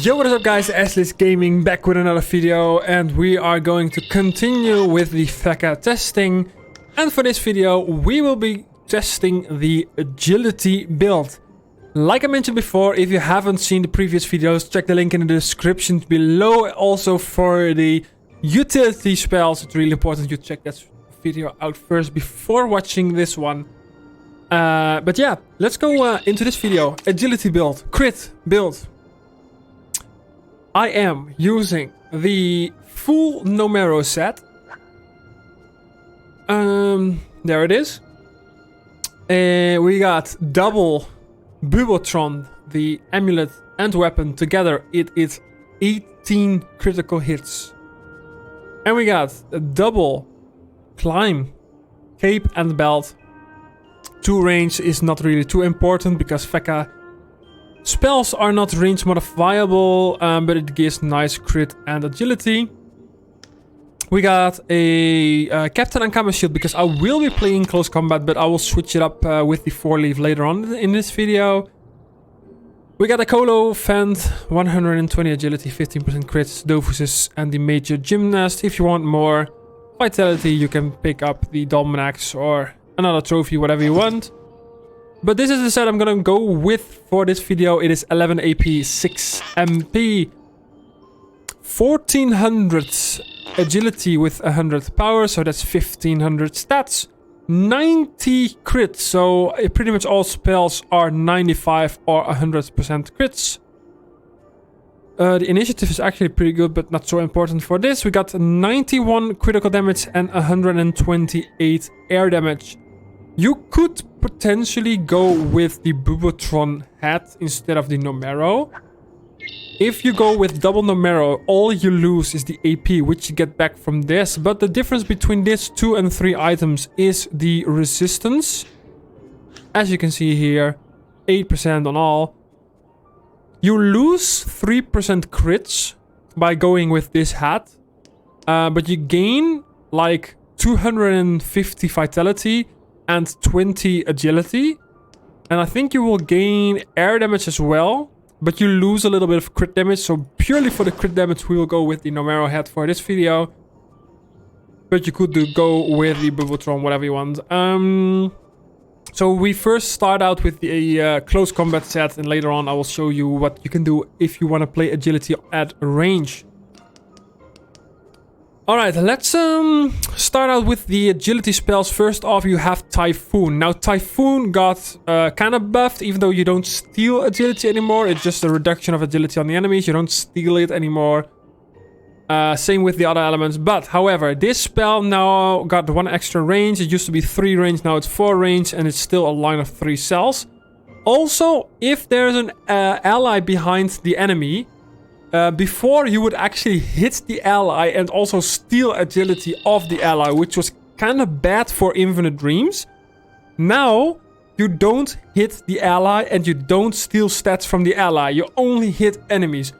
Yo, what is up guys, Ashley's Gaming back with another video, and we are going to continue with the Feca testing. And for this video we will be testing the agility build. Like I mentioned before, if you haven't seen the previous videos, check the link in the description below. Also for the utility spells, it's really important you check that video out first before watching this one. But yeah, let's go into this video. Agility build, crit build. I am using the full Numero set. There it is. We got double Bubotron, the amulet and weapon together. It is 18 critical hits. And we got a double climb, cape and belt. 2 range is not really too important because Feca spells are not range modifiable, but it gives nice crit and agility. We got a Captain and Camera Shield because I will be playing close combat, but I will switch it up with the 4-leaf later on in this video. We got a Colo Fend, 120 agility, 15% crits, Dofuses, and the Major Gymnast. If you want more vitality, you can pick up the Dolmenax or another trophy, whatever you want. But this is the set I'm gonna go with for this video. It is 11 AP, 6 MP, 1400 agility with 100 power, so that's 1500 stats, 90 crits, so pretty much all spells are 95 or 100% crits. The initiative is actually pretty good, but not so important for this. We got 91 critical damage and 128 air damage. You could potentially go with the Bubotron hat instead of the Numero. If you go with double Numero, all you lose is the AP, which you get back from this. But the difference between these 2 and 3 items is the resistance. As you can see here, 8% on all. You lose 3% crits by going with this hat. But you gain like 250 vitality and 20 agility. And I think you will gain air damage as well. But you lose a little bit of crit damage. So purely for the crit damage we will go with the Numero hat for this video. But you could go with the Bubotron, whatever you want. So we first start out with the close combat set. And later on I will show you what you can do if you want to play agility at range. Alright, let's start out with the agility spells. First off, you have Typhoon. Now, Typhoon got kind of buffed, even though you don't steal agility anymore. It's just a reduction of agility on the enemies. You don't steal it anymore. Same with the other elements. But, however, this spell now got 1 extra range. It used to be 3 range, now it's 4 range, and it's still a line of 3 cells. Also, if there's an ally behind the enemy, before you would actually hit the ally and also steal agility of the ally, which was kind of bad for Infinite Dreams. Now, you don't hit the ally and you don't steal stats from the ally. You only hit enemies,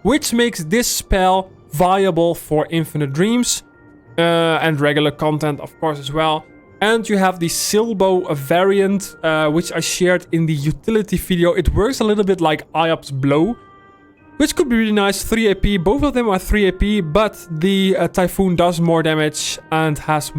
which makes this spell viable for Infinite Dreams and regular content, of course, as well. And you have the Silbo variant, which I shared in the utility video. It works a little bit like IOP's Blow, which could be really nice. 3 AP, both of them are 3 AP, but the Typhoon does more damage and has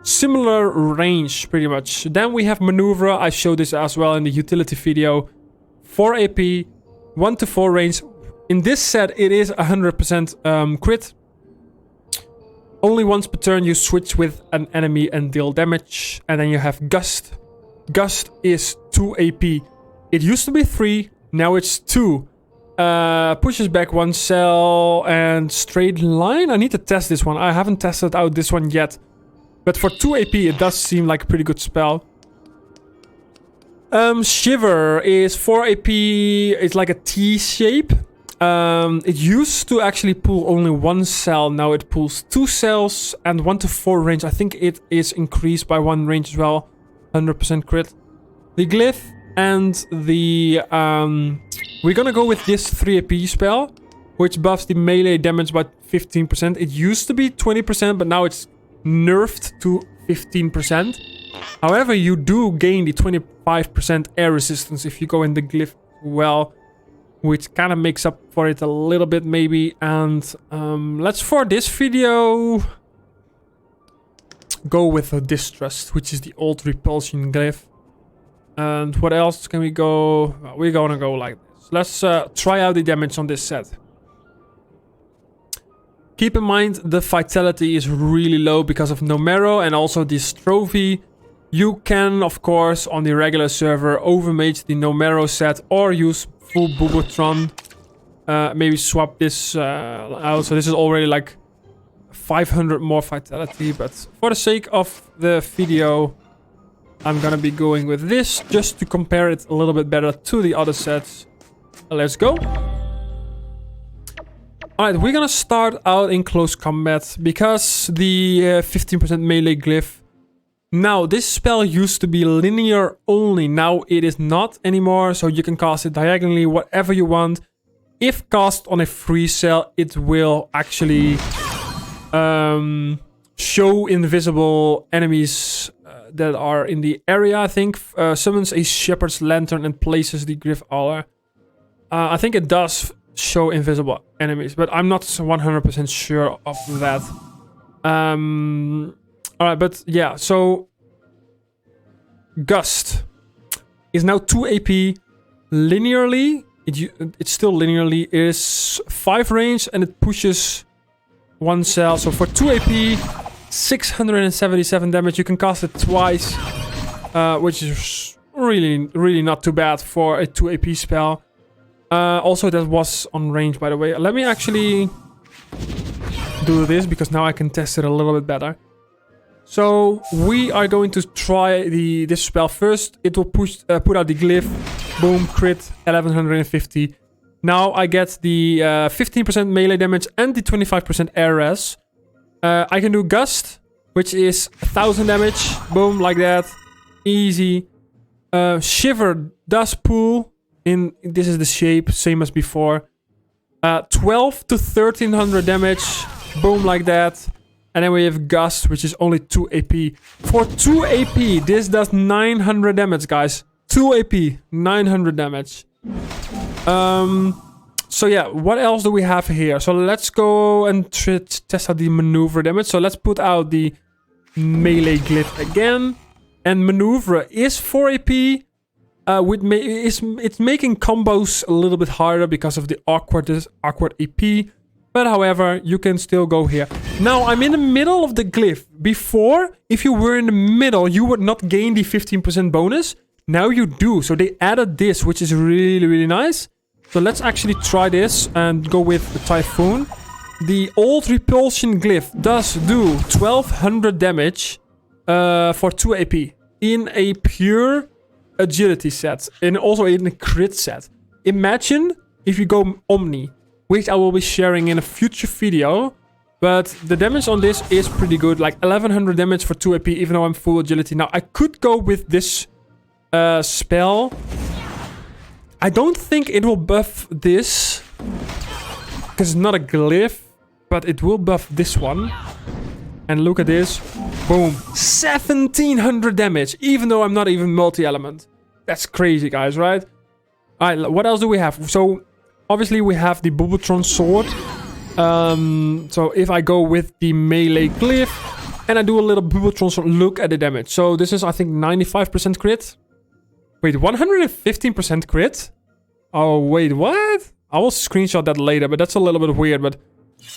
similar range, pretty much. Then we have Maneuver. I showed this as well in the utility video. 4 AP, 1 to 4 range. In this set, it is 100% crit. Only once per turn you switch with an enemy and deal damage. And then you have Gust. Gust is 2 AP. It used to be 3. Now it's 2. Pushes back 1 cell and straight line. I need to test this one. I haven't tested out this one yet. But for 2 AP, it does seem like a pretty good spell. Shiver is 4 AP. It's like a T shape. It used to actually pull only 1 cell. Now it pulls 2 cells and 1 to 4 range. I think it is increased by 1 range as well. 100% crit. The Glyph and the we're gonna go with this 3 AP spell, which buffs the melee damage by 15%. It used to be 20%, but now it's nerfed to 15%. However, you do gain the 25% air resistance if you go in the Glyph well. which kind of makes up for it a little bit maybe. And let's, for this video, go with the Distrust, which is the old repulsion glyph. And what else can we go? Well, we're gonna go like this. Let's try out the damage on this set. Keep in mind the vitality is really low because of Numero and also this trophy. You can, of course, on the regular server overmage the Numero set or use full Bubotron. Maybe swap this out. So this is already like 500 more vitality, but for the sake of the video, I'm gonna be going with this just to compare it a little bit better to the other sets. Let's go. Alright, we're gonna start out in close combat because the 15% melee glyph. Now, this spell used to be linear only. Now it is not anymore, so you can cast it diagonally, whatever you want. If cast on a free cell, it will actually show invisible enemies that are in the area, I think. Summons a Shepherd's Lantern and places the Glyph Aura. I think it does show invisible enemies, but I'm not 100% sure of that. Alright, but yeah, so Gust is now 2 AP linearly. It's still linearly. It is 5 range and it pushes 1 cell. So for 2 AP, 677 damage. You can cast it twice, which is really not too bad for a 2 AP spell. Also, that was on range, by the way. Let me actually do this because now I can test it a little bit better. So we are going to try this spell first. It will put out the glyph. Boom, crit, 1150. Now I get the 15% melee damage and the 25% air res. I can do Gust, which is 1000 damage. Boom, like that. Easy. Shiver does pull. This is the shape, same as before. 12 to 1300 damage. Boom, like that. And then we have Gust, which is only 2 AP. For 2 AP, this does 900 damage, guys. 2 AP, 900 damage. So yeah, what else do we have here? So let's go and test out the maneuver damage. So let's put out the melee glyph again. And maneuver is 4 AP. It's making combos a little bit harder because of the awkward AP. But however, you can still go here. Now, I'm in the middle of the glyph. Before, if you were in the middle, you would not gain the 15% bonus. Now you do. So they added this, which is really nice. So let's actually try this and go with the Typhoon. The old repulsion glyph does do 1200 damage for 2 AP in a pure agility set and also in a crit set. Imagine if you go Omni, which I will be sharing in a future video, but the damage on this is pretty good, like 1100 damage for 2 AP even though I'm full agility. Now I could go with this spell. I don't think it will buff this because it's not a glyph, but it will buff this one. And look at this. Boom. 1700 damage, even though I'm not even multi-element. That's crazy, guys, right? Alright, what else do we have? So, obviously, we have the Bubotron Sword. So, if I go with the melee glyph and I do a little Bubotron Sword, look at the damage. So, this is, I think, 95% crit. Wait, 115% crit? Oh, wait, what? I will screenshot that later, but that's a little bit weird, but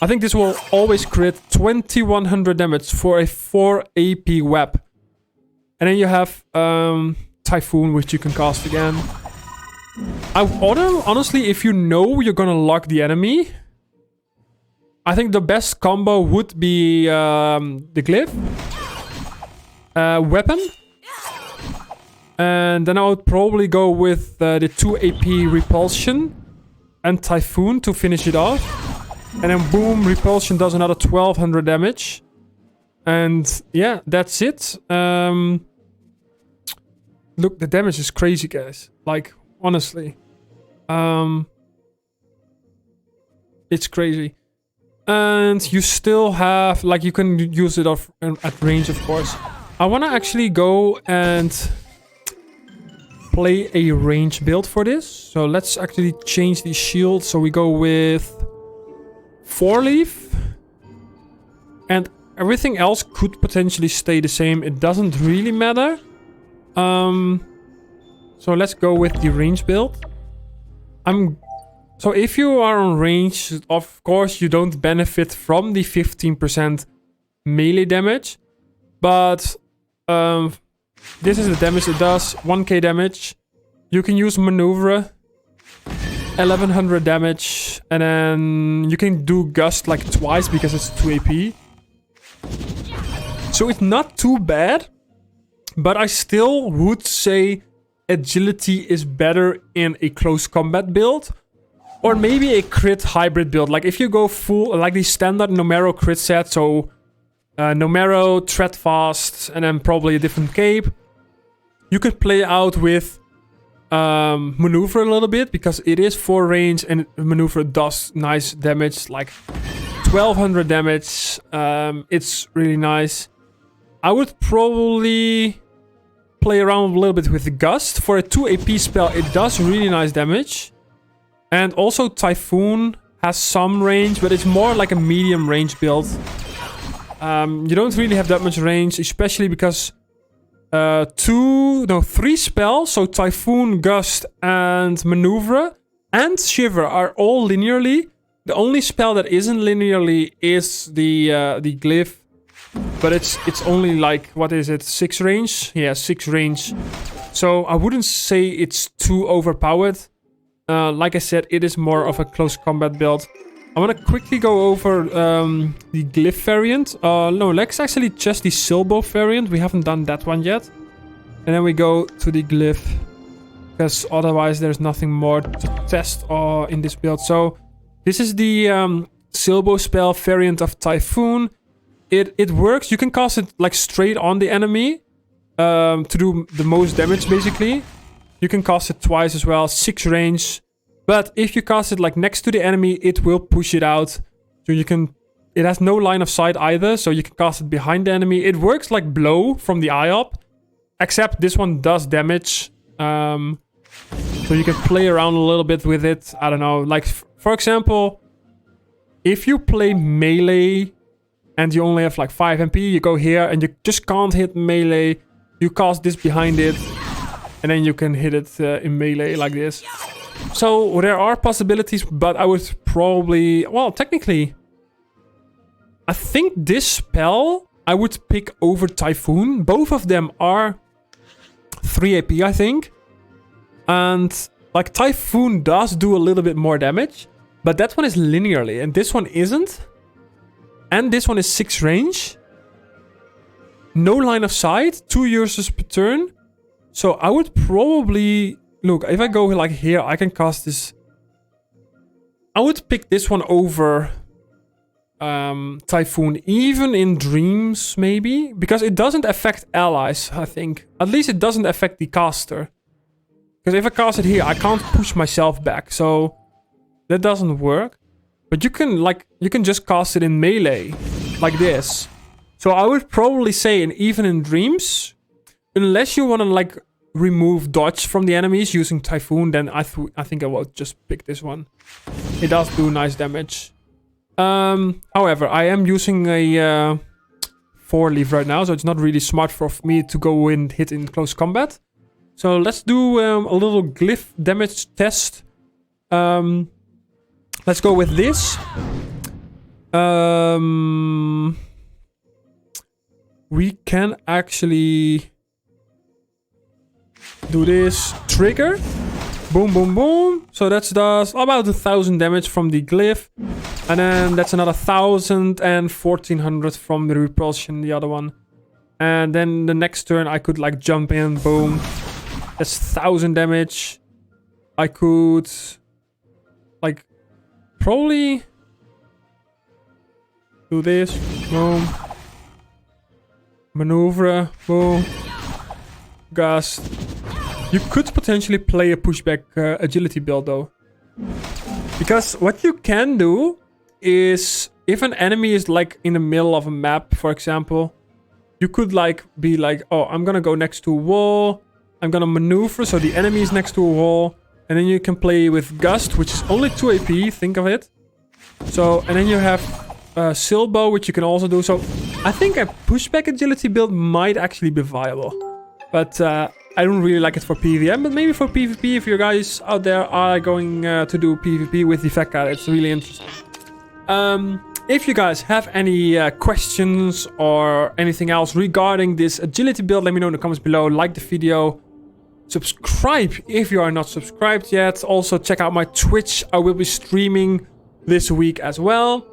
I think this will always crit 2100 damage for a 4 AP web. And then you have Typhoon, which you can cast again. Honestly, if you know you're gonna lock the enemy, I think the best combo would be the glyph, weapon, and then I would probably go with the 2 AP repulsion and Typhoon to finish it off. And then boom, repulsion does another 1200 damage. And yeah, that's it. Look, the damage is crazy, guys. Like, honestly. It's crazy. And you still have, like, you can use it at range, of course. I want to actually go and play a range build for this. So let's actually change the shield. So we go with 4-leaf. And everything else could potentially stay the same. It doesn't really matter. So let's go with the range build. So if you are on range, of course you don't benefit from the 15% melee damage. But this is the damage it does. 1k damage. You can use maneuver. 1100 damage. And then you can do gust like twice because it's 2 AP. So it's not too bad. But I still would say agility is better in a close combat build. Or maybe a crit hybrid build. Like if you go full, like the standard Numero crit set. So Numero, Tread Fast, and then probably a different cape. You could play out with maneuver a little bit. Because it is 4 range and maneuver does nice damage. Like 1200 damage. It's really nice. I would probably play around a little bit with the Gust. For a 2 AP spell, it does really nice damage. And also Typhoon has some range, but it's more like a medium range build. You don't really have that much range, especially because 3 spells, so Typhoon, Gust, and Maneuver, and Shiver are all linearly. The only spell that isn't linearly is the Glyph. But it's only like, what is it, 6 range? Yeah, 6 range. So I wouldn't say it's too overpowered. Like I said, it is more of a close combat build. I want to quickly go over the Glyph variant. No, let's actually just the Silbo variant. We haven't done that one yet. And then we go to the Glyph. Because otherwise there's nothing more to test in this build. So this is the Silbo spell variant of Typhoon. It works. You can cast it like straight on the enemy to do the most damage basically. You can cast it twice as well, 6 range. But if you cast it like next to the enemy, it will push it out. So you can... It has no line of sight either, so you can cast it behind the enemy. It works like Blow from the IOP. Except this one does damage. So you can play around a little bit with it. I don't know. Like, for example, if you play melee and you only have like 5 MP, you go here and you just can't hit melee. You cast this behind it. And then you can hit it in melee like this. So there are possibilities, but I would probably... Well, technically, I think this spell I would pick over Typhoon. Both of them are 3 AP, I think. And like Typhoon does do a little bit more damage. But that one is linearly, and this one isn't. And this one is 6 range. No line of sight, 2 uses per turn. So I would probably... Look, if I go like here, I can cast this... I would pick this one over Typhoon. Even in Dreams, maybe. Because it doesn't affect allies, I think. At least it doesn't affect the caster. Because if I cast it here, I can't push myself back. So that doesn't work. But you can just cast it in melee. Like this. So I would probably say, and even in Dreams... Unless you want to like remove dodge from the enemies using Typhoon, then I think I will just pick this one. It does do nice damage. However, I am using a 4-leaf right now, so it's not really smart for me to go and hit in close combat. So let's do a little Glyph damage test. Let's go with this. We can actually... do this trigger. Boom, boom, boom. So that does about 1000 damage from the Glyph. And then that's another 1000 and 1400 from the repulsion, the other one. And then the next turn I could like jump in. Boom. That's 1000 damage. I could like probably do this. Boom. Maneuver. Boom. Gust. You could potentially play a pushback agility build though. Because what you can do is if an enemy is like in the middle of a map, for example, you could like be like, oh, I'm gonna go next to a wall. I'm gonna maneuver so the enemy is next to a wall. And then you can play with Gust, which is only 2 AP, think of it. So, and then you have Silbo, which you can also do. So I think a pushback agility build might actually be viable. But I don't really like it for PvM, but maybe for PvP, if you guys out there are going to do PvP with the Feca, it's really interesting. If you guys have any questions or anything else regarding this agility build, let me know in the comments below. Like the video. Subscribe if you are not subscribed yet. Also check out my Twitch. I will be streaming this week as well.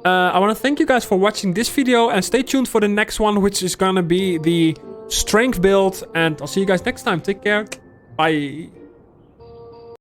I want to thank you guys for watching this video and stay tuned for the next one, which is gonna be the strength build. And I'll see you guys next time. Take care. Bye.